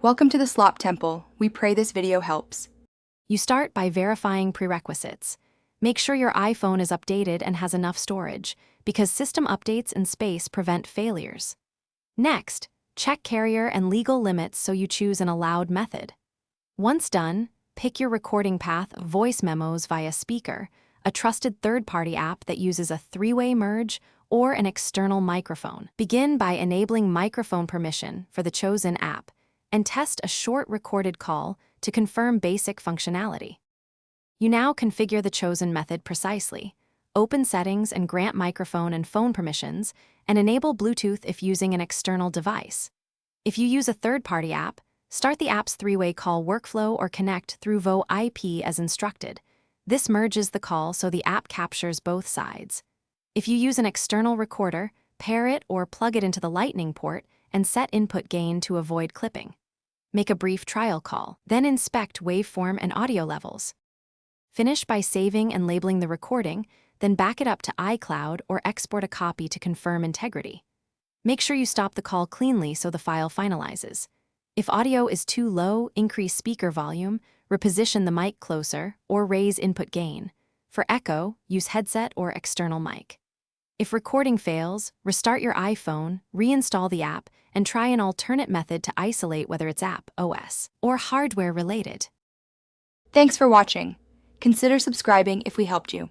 Welcome to the Slop Temple. We pray this video helps. You start by verifying prerequisites. Make sure your iPhone is updated and has enough storage, because system updates and space prevent failures. Next, check carrier and legal limits so you choose an allowed method. Once done, pick your recording path, voice memos via speaker, a trusted third-party app that uses a three-way merge, or an external microphone. Begin by enabling microphone permission for the chosen app, and test a short recorded call to confirm basic functionality. You now configure the chosen method precisely. Open settings and grant microphone and phone permissions, and enable Bluetooth if using an external device. If you use a third-party app, start the app's three-way call workflow or connect through VoIP as instructed. This merges the call so the app captures both sides. If you use an external recorder, pair it or plug it into the Lightning port and set input gain to avoid clipping. Make a brief trial call, then inspect waveform and audio levels. Finish by saving and labeling the recording, then back it up to iCloud or export a copy to confirm integrity. Make sure you stop the call cleanly so the file finalizes. If audio is too low, increase speaker volume, reposition the mic closer, or raise input gain. For echo, use headset or external mic. If recording fails, restart your iPhone, reinstall the app, and try an alternate method to isolate whether it's app, OS, or hardware related. Thanks for watching. Consider subscribing if we helped you.